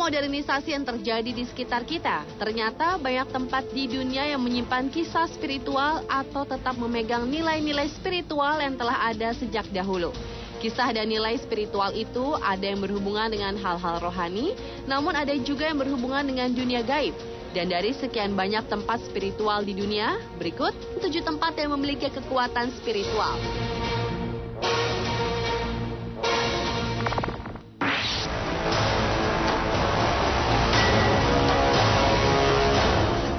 modernisasi yang terjadi di sekitar kita, ternyata banyak tempat di dunia yang menyimpan kisah spiritual atau tetap memegang nilai-nilai spiritual yang telah ada sejak dahulu. Kisah dan nilai spiritual itu ada yang berhubungan dengan hal-hal rohani, namun ada juga yang berhubungan dengan dunia gaib. Dan dari sekian banyak tempat spiritual di dunia, berikut 7 tempat yang memiliki kekuatan spiritual.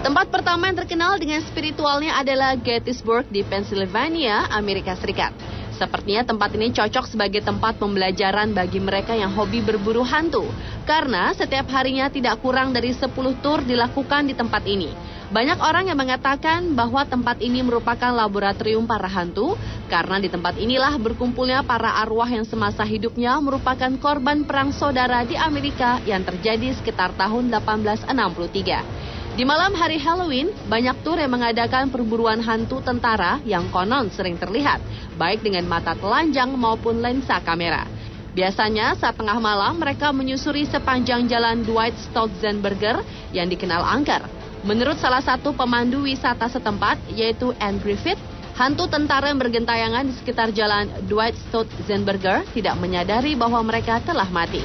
Tempat pertama yang terkenal dengan spiritualnya adalah Gettysburg di Pennsylvania, Amerika Serikat. Sepertinya tempat ini cocok sebagai tempat pembelajaran bagi mereka yang hobi berburu hantu. Karena setiap harinya tidak kurang dari 10 tur dilakukan di tempat ini. Banyak orang yang mengatakan bahwa tempat ini merupakan laboratorium para hantu, karena di tempat inilah berkumpulnya para arwah yang semasa hidupnya merupakan korban perang saudara di Amerika yang terjadi sekitar tahun 1863. Di malam hari Halloween, banyak tur yang mengadakan perburuan hantu tentara yang konon sering terlihat, baik dengan mata telanjang maupun lensa kamera. Biasanya saat tengah malam mereka menyusuri sepanjang jalan Dwight Stolzenberger yang dikenal angker. Menurut salah satu pemandu wisata setempat, yaitu Anne Griffith, hantu tentara yang bergentayangan di sekitar jalan Dwight Stolzenberger tidak menyadari bahwa mereka telah mati.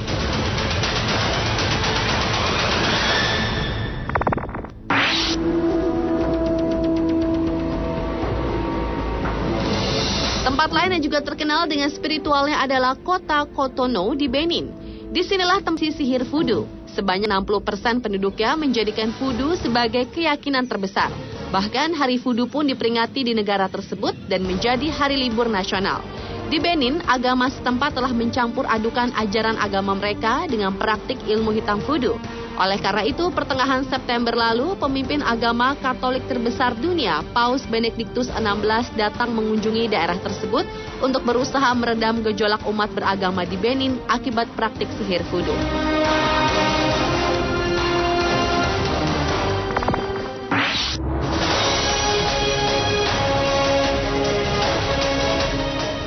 Tempat lain yang juga terkenal dengan spiritualnya adalah kota Cotonou di Benin. Disinilah tempat sihir voodoo. Sebanyak 60% penduduknya menjadikan voodoo sebagai keyakinan terbesar. Bahkan hari voodoo pun diperingati di negara tersebut dan menjadi hari libur nasional. Di Benin, agama setempat telah mencampur adukan ajaran agama mereka dengan praktik ilmu hitam voodoo. Oleh karena itu, pertengahan September lalu, pemimpin agama Katolik terbesar dunia, Paus Benediktus XVI datang mengunjungi daerah tersebut untuk berusaha meredam gejolak umat beragama di Benin akibat praktik sihir voodoo.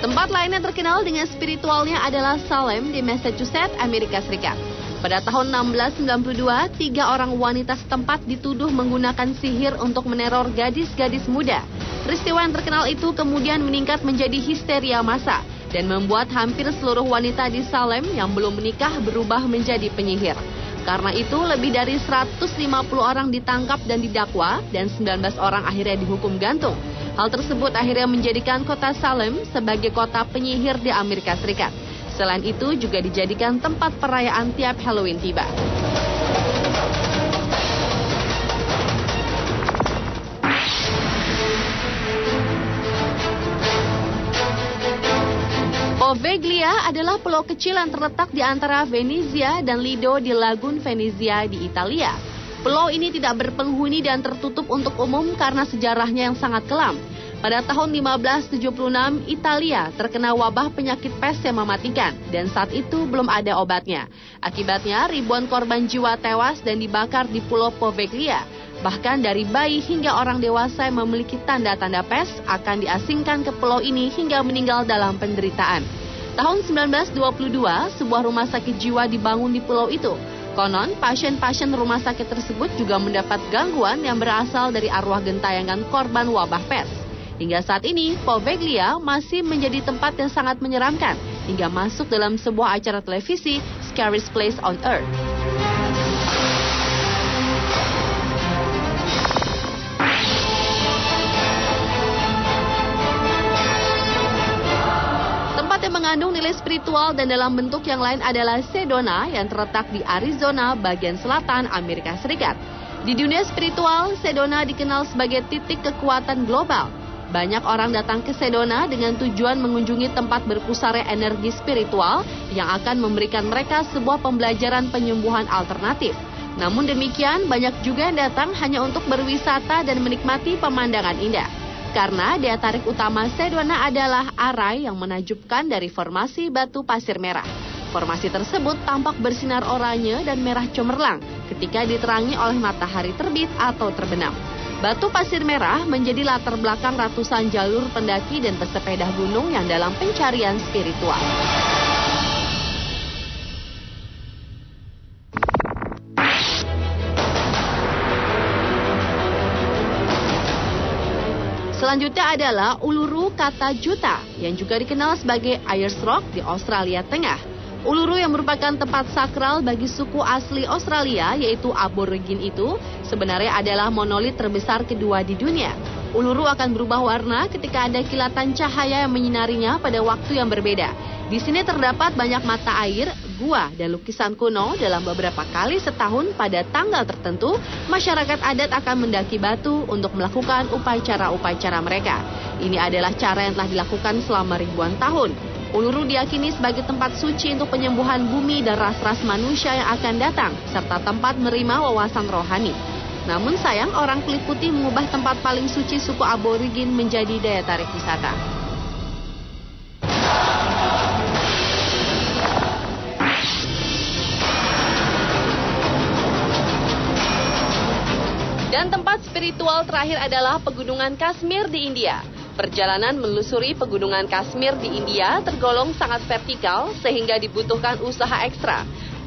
Tempat lain yang terkenal dengan spiritualnya adalah Salem di Massachusetts, Amerika Serikat. Pada tahun 1692, 3 orang wanita setempat dituduh menggunakan sihir untuk meneror gadis-gadis muda. Peristiwa yang terkenal itu kemudian meningkat menjadi histeria massa dan membuat hampir seluruh wanita di Salem yang belum menikah berubah menjadi penyihir. Karena itu, lebih dari 150 orang ditangkap dan didakwa dan 19 orang akhirnya dihukum gantung. Hal tersebut akhirnya menjadikan kota Salem sebagai kota penyihir di Amerika Serikat. Selain itu juga dijadikan tempat perayaan tiap Halloween tiba. Poveglia adalah pulau kecil yang terletak di antara Venezia dan Lido di Lagun Venezia di Italia. Pulau ini tidak berpenghuni dan tertutup untuk umum karena sejarahnya yang sangat kelam. Pada tahun 1576, Italia terkena wabah penyakit pes yang mematikan dan saat itu belum ada obatnya. Akibatnya, ribuan korban jiwa tewas dan dibakar di Pulau Poveglia. Bahkan dari bayi hingga orang dewasa yang memiliki tanda-tanda pes akan diasingkan ke pulau ini hingga meninggal dalam penderitaan. Tahun 1922, sebuah rumah sakit jiwa dibangun di pulau itu. Konon, pasien-pasien rumah sakit tersebut juga mendapat gangguan yang berasal dari arwah gentayangan korban wabah pes. Hingga saat ini, Poveglia masih menjadi tempat yang sangat menyeramkan hingga masuk dalam sebuah acara televisi, Scariest Place on Earth. Tempat yang mengandung nilai spiritual dan dalam bentuk yang lain adalah Sedona yang terletak di Arizona, bagian selatan Amerika Serikat. Di dunia spiritual, Sedona dikenal sebagai titik kekuatan global. Banyak orang datang ke Sedona dengan tujuan mengunjungi tempat berpusarnya energi spiritual yang akan memberikan mereka sebuah pembelajaran penyembuhan alternatif. Namun demikian, banyak juga yang datang hanya untuk berwisata dan menikmati pemandangan indah. Karena daya tarik utama Sedona adalah arai yang menakjubkan dari formasi batu pasir merah. Formasi tersebut tampak bersinar oranye dan merah cemerlang ketika diterangi oleh matahari terbit atau terbenam. Batu pasir merah menjadi latar belakang ratusan jalur pendaki dan pesepeda gunung yang dalam pencarian spiritual. Selanjutnya adalah Uluru Kata Juta yang juga dikenal sebagai Ayers Rock di Australia Tengah. Uluru yang merupakan tempat sakral bagi suku asli Australia yaitu Aborigin itu sebenarnya adalah monolit terbesar kedua di dunia. Uluru akan berubah warna ketika ada kilatan cahaya yang menyinarinya pada waktu yang berbeda. Di sini terdapat banyak mata air, gua, dan lukisan kuno. Dalam beberapa kali setahun pada tanggal tertentu, masyarakat adat akan mendaki batu untuk melakukan upacara-upacara mereka. Ini adalah cara yang telah dilakukan selama ribuan tahun. Uluru diyakini sebagai tempat suci untuk penyembuhan bumi dan ras-ras manusia yang akan datang, serta tempat menerima wawasan rohani. Namun sayang, orang kulit putih mengubah tempat paling suci suku Aborigin menjadi daya tarik wisata. Dan tempat spiritual terakhir adalah Pegunungan Kashmir di India. Perjalanan menelusuri Pegunungan Kashmir di India tergolong sangat vertikal sehingga dibutuhkan usaha ekstra.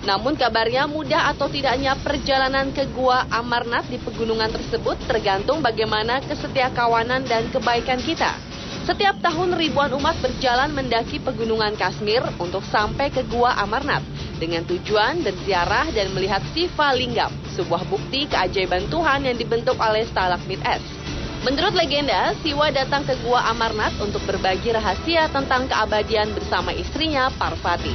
Namun kabarnya mudah atau tidaknya perjalanan ke Gua Amarnath di pegunungan tersebut tergantung bagaimana kesetiakawanan dan kebaikan kita. Setiap tahun ribuan umat berjalan mendaki Pegunungan Kashmir untuk sampai ke Gua Amarnath dengan tujuan berziarah dan melihat Siva Lingam, sebuah bukti keajaiban Tuhan yang dibentuk oleh stalagmit es. Menurut legenda, Siwa datang ke Gua Amarnath untuk berbagi rahasia tentang keabadian bersama istrinya Parvati.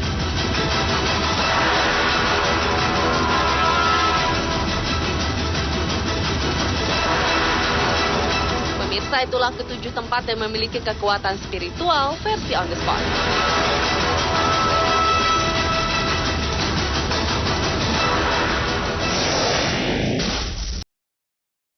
Pemirsa, itulah ketujuh tempat yang memiliki kekuatan spiritual versi on the spot.